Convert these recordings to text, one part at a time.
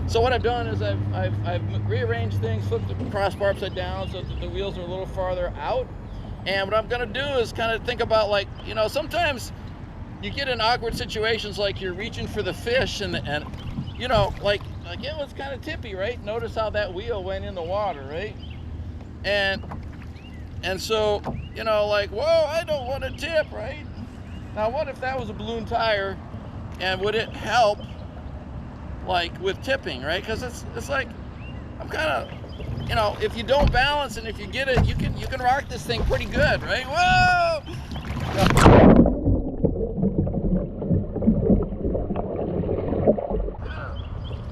so what I've done is I've rearranged things, flipped the crossbar upside down so that the wheels are a little farther out. And what I'm gonna do is kind of think about, like, you know, sometimes you get in awkward situations, like you're reaching for the fish and you know, like it was kind of tippy, right? Notice how that wheel went in the water, right? And so, you know, like, whoa, I don't want to tip, right? Now, what if that was a balloon tire, and would it help, like, with tipping, right? Because it's like, I'm kind of, you know, if you don't balance and if you get it, you can rock this thing pretty good, right? Whoa!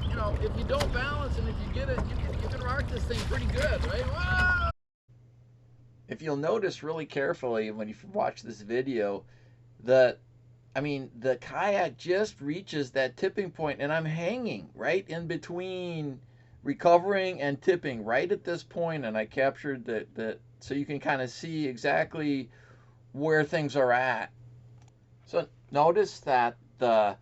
You know, if you don't balance and if you get it, you can rock this thing pretty good, right? Whoa! If you'll notice really carefully when you watch this video, that I mean, the kayak just reaches that tipping point, and I'm hanging right in between recovering and tipping right at this point, and I captured that so you can kind of see exactly where things are at. So notice that the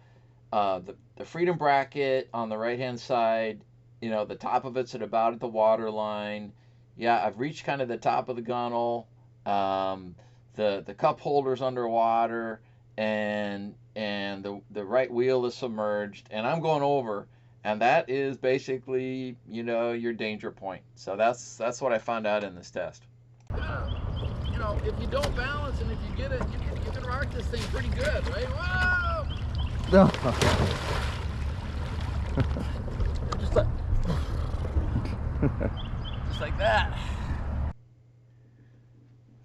freedom bracket on the right hand side, you know, the top of it's at about at the water line. Yeah, I've reached kind of the top of the gunnel. The cup holder's underwater, and the right wheel is submerged, and I'm going over, and that is basically, you know, your danger point. So that's what I found out in this test. You know, if you don't balance and if you get it, you can rock this thing pretty good, right? Whoa! just like just like that.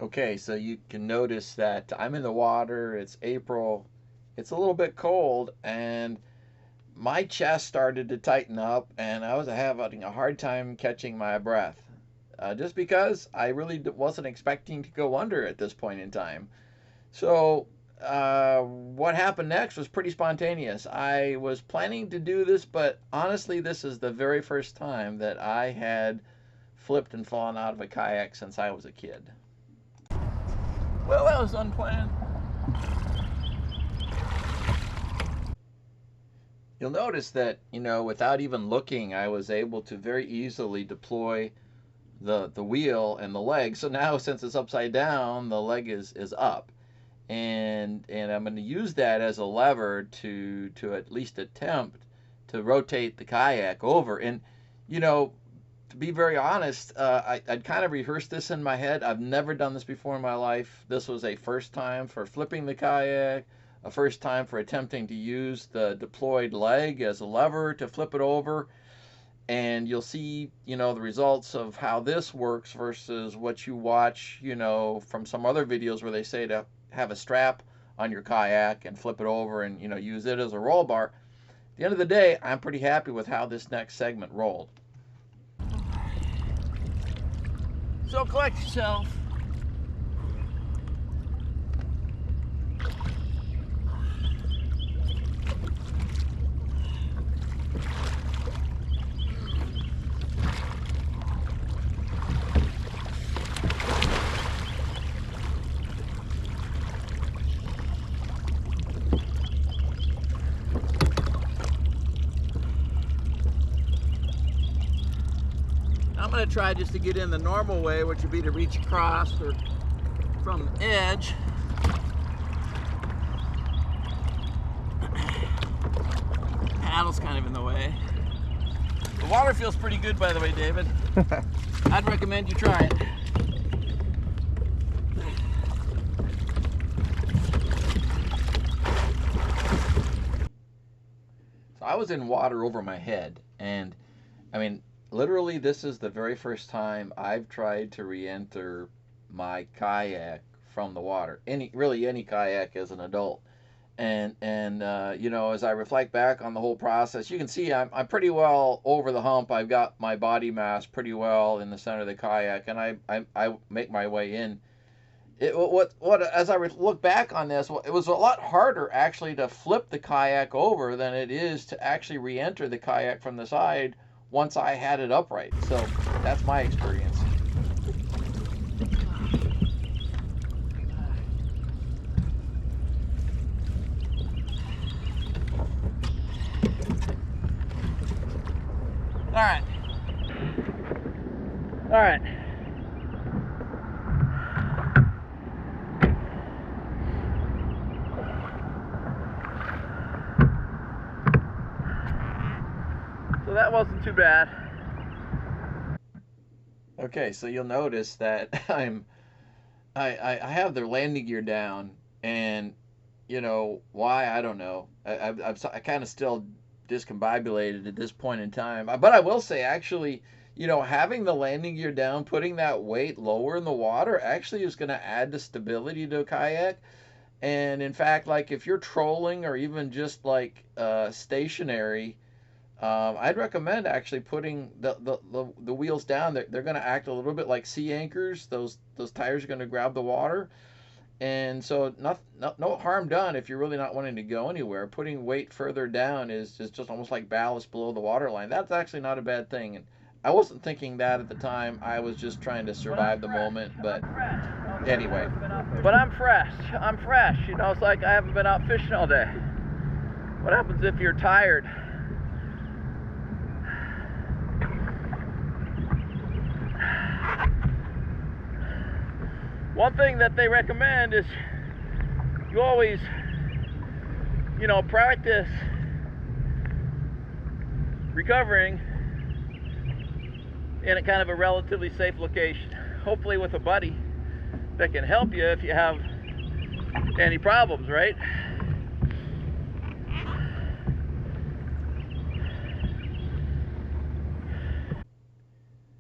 Okay, so you can notice that I'm in the water. It's April. It's a little bit cold, and my chest started to tighten up, and I was having a hard time catching my breath. Just because I really wasn't expecting to go under at this point in time. So, what happened next was pretty spontaneous. I was planning to do this, but honestly, this is the very first time that I had flipped and fallen out of a kayak since I was a kid. Well, that was unplanned. You'll notice that, you know, without even looking, I was able to very easily deploy the wheel and the leg. So now, since it's upside down, the leg is up. And I'm going to use that as a lever to at least attempt to rotate the kayak over. And, you know, to be very honest, I'd kind of rehearsed this in my head. I've never done this before in my life. This was a first time for flipping the kayak, a first time for attempting to use the deployed leg as a lever to flip it over. And you'll see, you know, the results of how this works versus what you watch, you know, from some other videos where they say to have a strap on your kayak and flip it over and, you know, use it as a roll bar. At the end of the day, I'm pretty happy with how this next segment rolled. So collect yourself. I'm going to try just to get in the normal way, which would be to reach across or from the edge. Paddle's kind of in the way. The water feels pretty good, by the way, David. I'd recommend you try it. So I was in water over my head, and I mean, literally, this is the very first time I've tried to re-enter my kayak from the water. Really any kayak as an adult. And you know, as I reflect back on the whole process, you can see I'm pretty well over the hump. I've got my body mass pretty well in the center of the kayak, and I make my way in. As I look back on this, it was a lot harder actually to flip the kayak over than it is to actually re-enter the kayak from the side once I had it upright. So that's my experience. right. All right. So that wasn't too bad. Okay, so you'll notice that I have the landing gear down, and you know why, I don't know. I kind of still discombobulated at this point in time, but I will say, actually, you know, having the landing gear down, putting that weight lower in the water actually is going to add to stability to a kayak. And in fact, like if you're trolling or even just like stationary, I'd recommend actually putting the wheels down. They're going to act a little bit like sea anchors. Those tires are going to grab the water, and so no harm done if you're really not wanting to go anywhere. Putting weight further down is just almost like ballast below the water line. That's actually not a bad thing. And I wasn't thinking that at the time. I was just trying to survive the moment. But anyway, but I'm fresh. I'm fresh. You know, it's like I haven't been out fishing all day. What happens if you're tired? One thing that they recommend is you always, you know, practice recovering in a kind of a relatively safe location. Hopefully with a buddy that can help you if you have any problems, right?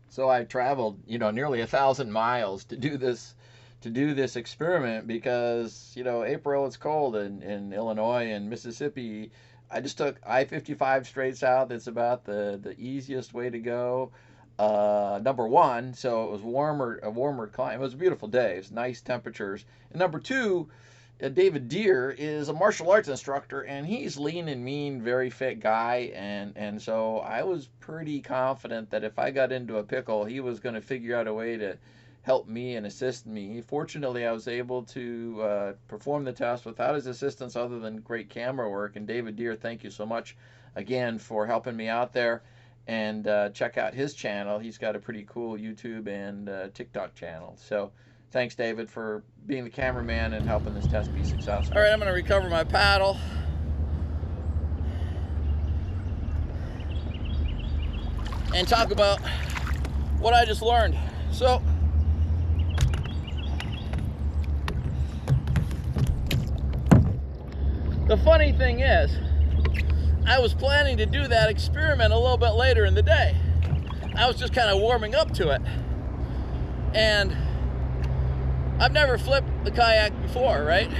So I traveled, you know, nearly 1,000 miles to do this experiment because, you know, April, it's cold in Illinois and Mississippi. I just took I-55 straight south. It's about the easiest way to go. Number one, so it was a warmer climate. It was a beautiful day. It was nice temperatures. And number two, David Deere is a martial arts instructor, and he's lean and mean, very fit guy, and so I was pretty confident that if I got into a pickle, he was going to figure out a way to help me and assist me. Fortunately, I was able to perform the test without his assistance other than great camera work. And David Deere, thank you so much again for helping me out there. And check out his channel. He's got a pretty cool YouTube and TikTok channel. So thanks, David, for being the cameraman and helping this test be successful. All right, I'm going to recover my paddle. And talk about what I just learned. So, the funny thing is, I was planning to do that experiment a little bit later in the day. I was just kind of warming up to it. And I've never flipped the kayak before, right?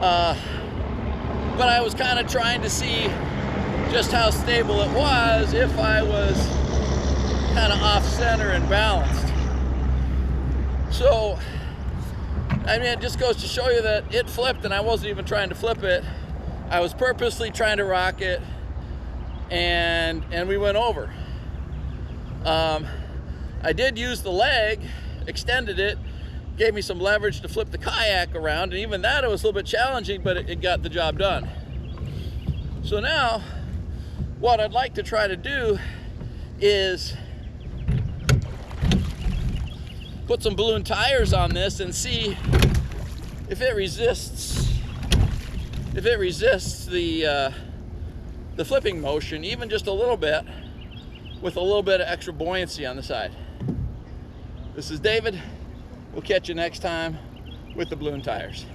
But I was kind of trying to see just how stable it was if I was kind of off center and balanced. So, I mean, it just goes to show you that it flipped and I wasn't even trying to flip it. I was purposely trying to rock it, and we went over. I did use the leg, extended it, gave me some leverage to flip the kayak around, and even that, it was a little bit challenging, but it got the job done. So now, what I'd like to try to do is put some balloon tires on this and see if it resists the flipping motion, even just a little bit, with a little bit of extra buoyancy on the side. This is David. We'll catch you next time with the balloon tires.